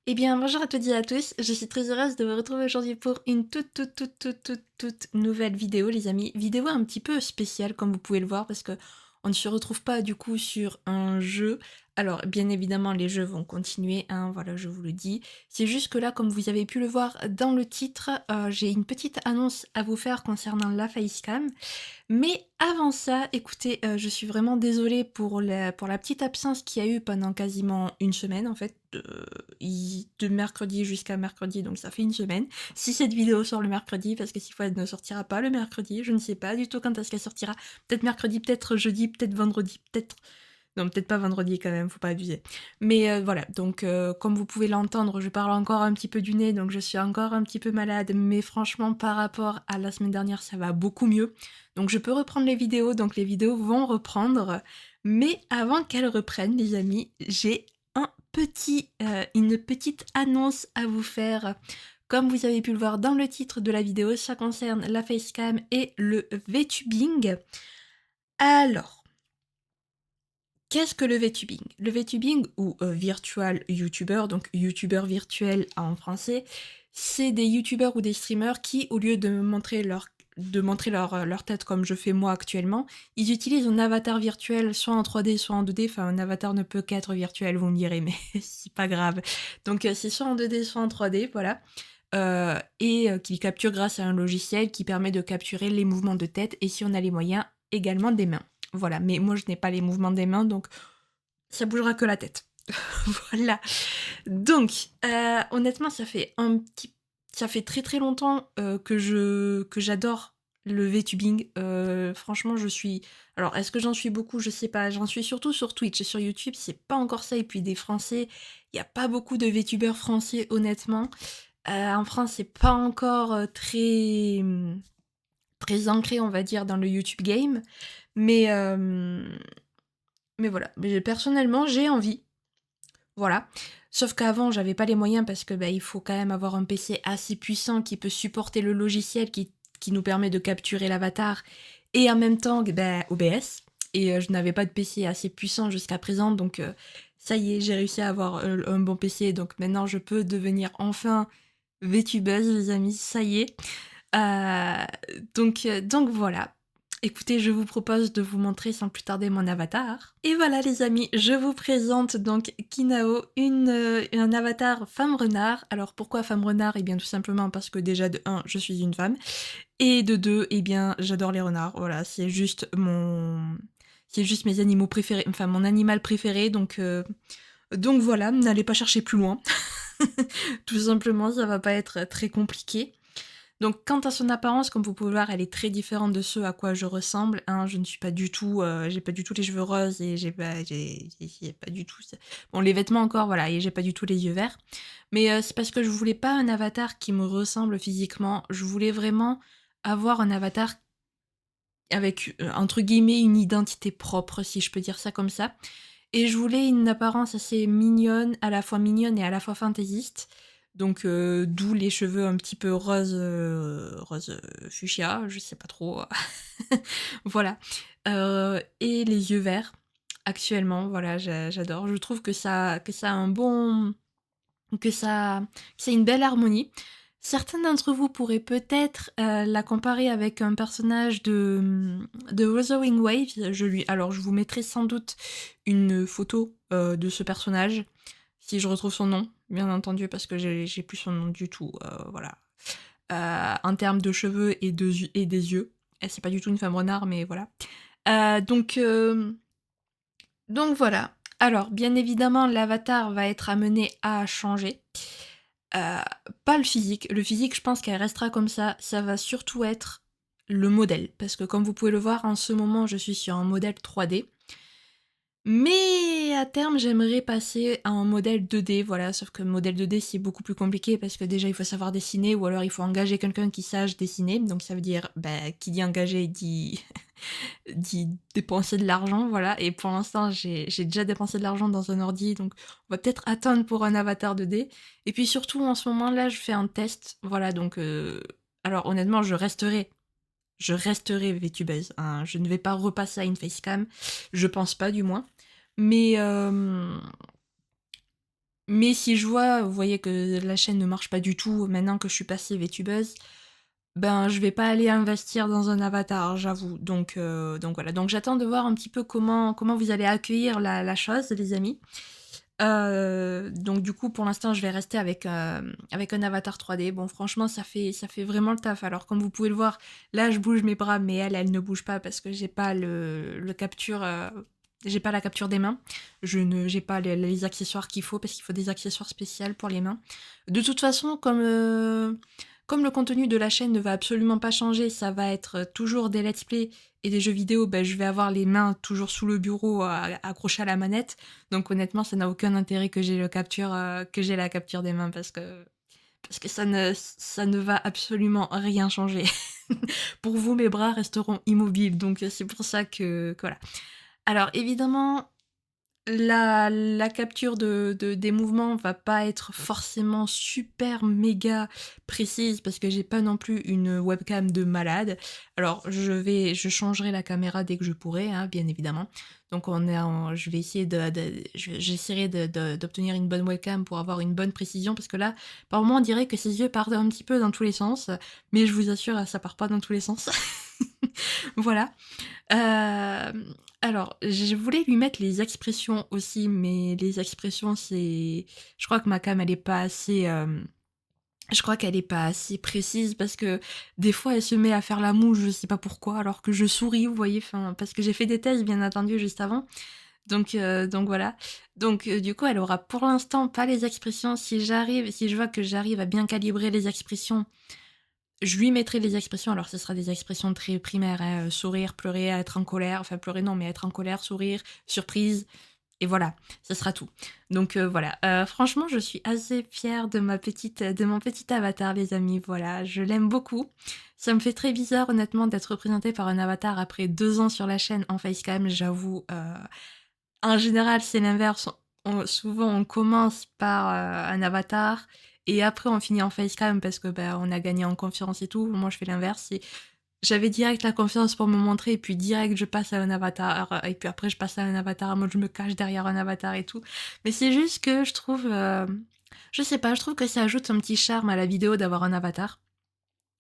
Eh bien, bonjour à toutes et à tous. Je suis très heureuse de vous retrouver aujourd'hui pour une toute nouvelle vidéo, les amis. Vidéo un petit peu spéciale, comme vous pouvez le voir, parce que on ne se retrouve pas du coup sur un jeu. Alors, bien évidemment, les jeux vont continuer, hein, voilà, je vous le dis. C'est juste que là, comme vous avez pu le voir dans le titre, j'ai une petite annonce à vous faire concernant la facecam. Mais avant ça, écoutez, je suis vraiment désolée pour la petite absence qu'il y a eu pendant quasiment une semaine en fait, de mercredi jusqu'à mercredi, donc ça fait une semaine. Si cette vidéo sort le mercredi, parce que s'il faut elle ne sortira pas le mercredi, je ne sais pas du tout quand est-ce qu'elle sortira. Peut-être mercredi, peut-être jeudi, peut-être vendredi, peut-être non, peut-être pas vendredi quand même, faut pas abuser. Mais voilà, donc comme vous pouvez l'entendre, je parle encore un petit peu du nez, donc je suis encore un petit peu malade, mais franchement, par rapport à la semaine dernière, ça va beaucoup mieux. Donc je peux reprendre les vidéos, donc les vidéos vont reprendre. Mais avant qu'elles reprennent, les amis, j'ai une petite annonce à vous faire. Comme vous avez pu le voir dans le titre de la vidéo, ça concerne la facecam et le VTubing. Alors, qu'est-ce que le VTubing? Le VTubing, ou virtual YouTuber, donc YouTuber virtuel en français, c'est des YouTubers ou des streamers qui, au lieu de montrer leur tête comme je fais moi actuellement, ils utilisent un avatar virtuel, soit en 3D, soit en 2D. Enfin, un avatar ne peut qu'être virtuel, vous me direz, mais c'est pas grave. Donc, c'est soit en 2D, soit en 3D, voilà. Et qu'ils capturent grâce à un logiciel qui permet de capturer les mouvements de tête et, si on a les moyens, également des mains. Voilà, mais moi je n'ai pas les mouvements des mains, donc ça bougera que la tête. Voilà. Donc, honnêtement, ça fait très très longtemps que j'adore le VTubing. Franchement, je suis. Alors, est-ce que j'en suis beaucoup? Je sais pas. J'en suis surtout sur Twitch et sur YouTube, c'est pas encore ça. Et puis des Français, il y a pas beaucoup de VTubers français, honnêtement. En France, c'est pas encore très ancré, on va dire, dans le YouTube game. Mais, mais voilà. Mais personnellement, j'ai envie. Voilà. Sauf qu'avant, j'avais pas les moyens parce que il faut quand même avoir un PC assez puissant qui peut supporter le logiciel qui nous permet de capturer l'avatar et en même temps OBS. Et je n'avais pas de PC assez puissant jusqu'à présent, donc ça y est, j'ai réussi à avoir un bon PC, donc maintenant je peux devenir enfin VTubeuse, les amis, ça y est. Euh, donc voilà. Écoutez, je vous propose de vous montrer sans plus tarder mon avatar. Et voilà les amis, je vous présente donc Kinao, un avatar femme renard. Alors pourquoi femme renard? Eh bien tout simplement parce que déjà de 1, je suis une femme. Et de 2, eh bien j'adore les renards. Voilà, c'est juste mes animaux préférés, enfin mon animal préféré. Donc voilà, n'allez pas chercher plus loin. Tout simplement, ça va pas être très compliqué. Donc, quant à son apparence, comme vous pouvez voir, elle est très différente de ce à quoi je ressemble. Hein. Je ne suis pas du tout, j'ai pas du tout les cheveux roses et j'ai pas du tout. Bon, les vêtements encore, voilà, et j'ai pas du tout les yeux verts. Mais c'est parce que je voulais pas un avatar qui me ressemble physiquement. Je voulais vraiment avoir un avatar avec entre guillemets une identité propre, si je peux dire ça comme ça. Et je voulais une apparence assez mignonne, à la fois mignonne et à la fois fantaisiste. Donc d'où les cheveux un petit peu rose fuchsia, je sais pas trop. Voilà. Et les yeux verts. Actuellement, voilà, j'adore. Je trouve que ça a un bon, que ça, que c'est une belle harmonie. Certains d'entre vous pourraient peut-être la comparer avec un personnage de Wuthering Waves. Alors, je vous mettrai sans doute une photo de ce personnage, si je retrouve son nom, bien entendu, parce que j'ai plus son nom du tout. Voilà. En termes de cheveux et des yeux. C'est pas du tout une femme renard, mais voilà. Donc voilà. Alors, bien évidemment, l'avatar va être amené à changer. Euh, Pas le physique. Le physique, je pense qu'elle restera comme ça. Ça va surtout être le modèle. Parce que comme vous pouvez le voir, en ce moment, je suis sur un modèle 3D. Mais à terme, j'aimerais passer à un modèle 2D, voilà, sauf que le modèle 2D, c'est beaucoup plus compliqué parce que déjà, il faut savoir dessiner ou alors il faut engager quelqu'un qui sache dessiner. Donc ça veut dire, qui dit engager dit, dit dépenser de l'argent, voilà. Et pour l'instant, j'ai déjà dépensé de l'argent dans un ordi, donc on va peut-être attendre pour un avatar 2D. Et puis surtout, en ce moment-là, je fais un test, voilà, donc... alors honnêtement, je resterai VTubeuse, hein. Je ne vais pas repasser à une facecam, je pense pas du moins. Mais Mais si je vois, vous voyez que la chaîne ne marche pas du tout maintenant que je suis passée VTubeuse, ben je vais pas aller investir dans un avatar, j'avoue. Donc voilà. Donc j'attends de voir un petit peu comment vous allez accueillir la chose, les amis. Donc du coup, pour l'instant, je vais rester avec un avatar 3D. Bon, franchement, ça fait vraiment le taf. Alors, comme vous pouvez le voir, là, je bouge mes bras, mais elle ne bouge pas parce que j'ai pas le capture, j'ai pas la capture des mains. J'ai pas les accessoires qu'il faut parce qu'il faut des accessoires spéciaux pour les mains. De toute façon, comme le contenu de la chaîne ne va absolument pas changer, ça va être toujours des let's play et des jeux vidéo, ben, je vais avoir les mains toujours sous le bureau accrochées à la manette. Donc honnêtement, ça n'a aucun intérêt que j'ai la capture des mains parce que ça ne va absolument rien changer. Pour vous, mes bras resteront immobiles, donc c'est pour ça que voilà. Alors évidemment, la capture des mouvements va pas être forcément super méga précise parce que j'ai pas non plus une webcam de malade. Alors je changerai la caméra dès que je pourrai, hein, bien évidemment. Donc je vais essayer j'essaierai d'obtenir une bonne webcam pour avoir une bonne précision parce que là, par moment on dirait que ses yeux partent un petit peu dans tous les sens, mais je vous assure, ça part pas dans tous les sens. Voilà. Alors, je voulais lui mettre les expressions aussi, mais les expressions, c'est... Je crois que ma cam, elle est pas assez... Je crois qu'elle est pas assez précise parce que des fois, elle se met à faire la moue, je sais pas pourquoi, alors que je souris, vous voyez, enfin, parce que j'ai fait des tests, bien entendu, juste avant. Donc voilà. Donc du coup, elle aura pour l'instant pas les expressions. Si je vois que j'arrive à bien calibrer les expressions, je lui mettrai les expressions, alors ce sera des expressions très primaires, hein, sourire, pleurer, être en colère, enfin pleurer non, mais être en colère, sourire, surprise, et voilà, ce sera tout. Donc voilà, franchement, je suis assez fière de mon petit avatar, les amis, voilà, je l'aime beaucoup. Ça me fait très bizarre, honnêtement, d'être représentée par un avatar après 2 ans sur la chaîne en facecam, j'avoue. En général, c'est l'inverse. Souvent, on commence par un avatar et après, on finit en facecam parce que ben, on a gagné en confiance et tout. Moi, je fais l'inverse. J'avais direct la confiance pour me montrer et puis direct, je passe à un avatar. Et puis après, je passe à un avatar. Moi, je me cache derrière un avatar et tout. Mais c'est juste que je trouve... je sais pas, je trouve que ça ajoute un petit charme à la vidéo d'avoir un avatar.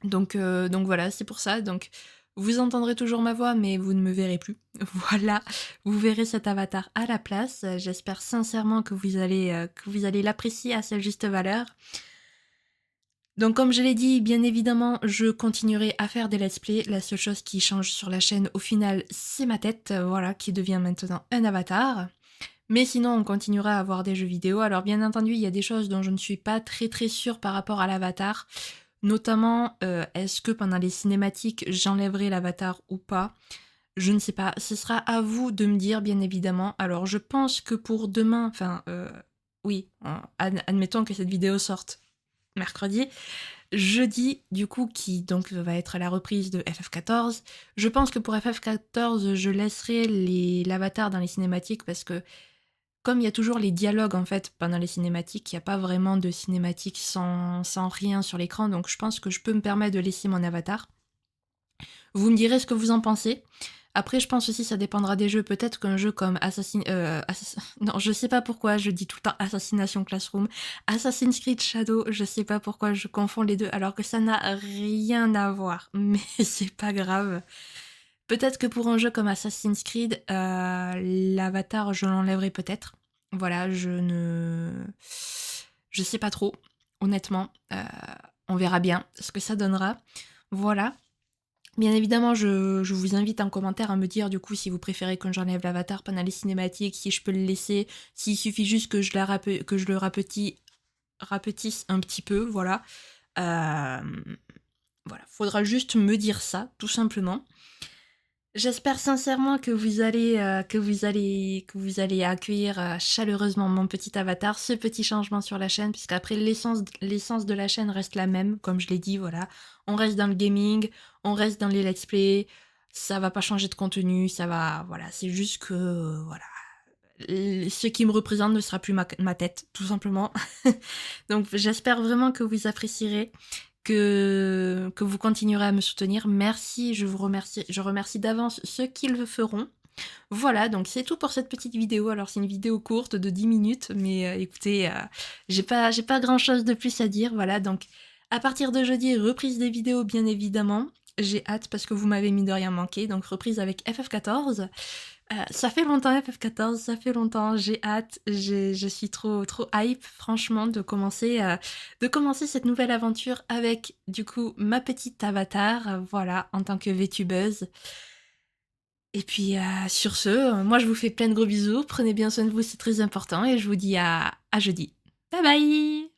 Donc voilà, c'est pour ça. Donc vous entendrez toujours ma voix, mais vous ne me verrez plus. Voilà, vous verrez cet avatar à la place. J'espère sincèrement que vous allez l'apprécier à sa juste valeur. Donc comme je l'ai dit, bien évidemment, je continuerai à faire des let's play. La seule chose qui change sur la chaîne, au final, c'est ma tête, voilà, qui devient maintenant un avatar. Mais sinon, on continuera à avoir des jeux vidéo. Alors bien entendu, il y a des choses dont je ne suis pas très très sûre par rapport à l'avatar. Notamment, est-ce que pendant les cinématiques, j'enlèverai l'avatar ou pas? Je ne sais pas. Ce sera à vous de me dire, bien évidemment. Alors, je pense que pour demain, enfin, oui, admettons que cette vidéo sorte mercredi. Jeudi, du coup, qui donc va être la reprise de FF14. Je pense que pour FF14, je laisserai l'avatar dans les cinématiques parce que comme il y a toujours les dialogues en fait pendant les cinématiques, il n'y a pas vraiment de cinématique sans rien sur l'écran, donc je pense que je peux me permettre de laisser mon avatar. Vous me direz ce que vous en pensez. Après, je pense aussi que ça dépendra des jeux. Peut-être qu'un jeu comme non, je sais pas pourquoi je dis tout le temps Assassination Classroom. Assassin's Creed Shadow, je sais pas pourquoi je confonds les deux, alors que ça n'a rien à voir. Mais c'est pas grave. Peut-être que pour un jeu comme Assassin's Creed, l'avatar, je l'enlèverai peut-être. Voilà, je sais pas trop, honnêtement. On verra bien ce que ça donnera. Voilà. Bien évidemment, je vous invite en commentaire à me dire du coup si vous préférez que j'enlève l'avatar pendant les cinématiques, si je peux le laisser, s'il suffit juste que je le rapetisse un petit peu, voilà. Euh, voilà, faudra juste me dire ça, tout simplement. J'espère sincèrement que vous allez accueillir chaleureusement mon petit avatar, ce petit changement sur la chaîne, puisqu'après l'essence de la chaîne reste la même, comme je l'ai dit, voilà. On reste dans le gaming, on reste dans les let's play, ça va pas changer de contenu, ça va, voilà, c'est juste que, voilà. Ce qui me représente ne sera plus ma tête, tout simplement. Donc j'espère vraiment que vous apprécierez que vous continuerez à me soutenir. Merci, je vous remercie. Je remercie d'avance ceux qui le feront. Voilà, donc c'est tout pour cette petite vidéo. Alors c'est une vidéo courte de 10 minutes, mais écoutez, j'ai pas grand-chose de plus à dire, voilà. Donc à partir de jeudi, reprise des vidéos bien évidemment. J'ai hâte parce que vous m'avez mis de rien manqué, donc reprise avec FF14. Ça fait longtemps FF14, ça fait longtemps, j'ai hâte, je suis trop trop hype franchement de commencer cette nouvelle aventure avec du coup ma petite avatar, voilà, en tant que VTubeuse. Et puis, sur ce, moi je vous fais plein de gros bisous, prenez bien soin de vous, c'est très important et je vous dis à jeudi. Bye bye!